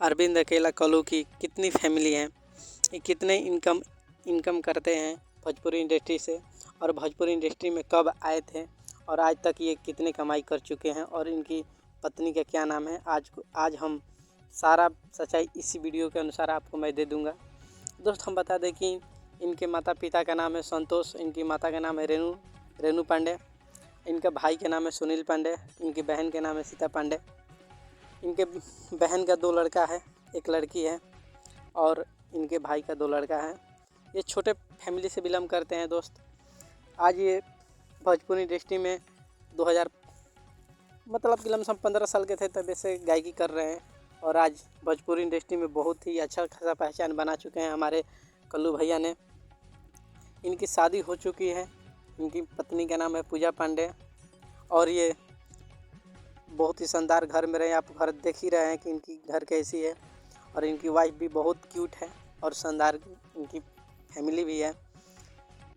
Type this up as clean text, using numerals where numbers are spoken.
अरविंद अकेला कल्लू की कितनी फैमिली है, ये कितने इनकम करते हैं भोजपुरी इंडस्ट्री से, और भोजपुरी इंडस्ट्री में कब आए थे और आज तक ये कितने कमाई कर चुके हैं, और इनकी पत्नी का क्या नाम है। आज हम सारा सच्चाई इसी वीडियो के अनुसार आपको मैं दे दूंगा। दोस्त हम बता दें कि इनके माता पिता का नाम है संतोष, इनकी माता का नाम है रेणु पांडे, इनके भाई का नाम है सुनील पांडे, इनकी बहन का नाम है सीता पांडे। इनके बहन का 2 लड़का है, 1 लड़की है, और इनके भाई का 2 लड़का है। ये छोटे फैमिली से बिलोंग करते हैं दोस्त। आज ये भोजपुरी इंडस्ट्री में 2000 मतलब कि लमसम 15 साल के थे तब से गायकी कर रहे हैं, और आज भोजपुरी इंडस्ट्री में बहुत ही अच्छा खासा पहचान बना चुके हैं हमारे कल्लू भैया ने। इनकी शादी हो चुकी है, इनकी पत्नी का नाम है पूजा पांडे, और ये बहुत ही शानदार घर में रहे। आप घर देख ही रहे हैं कि इनकी घर कैसी है, और इनकी वाइफ भी बहुत क्यूट है और शानदार इनकी फैमिली भी है।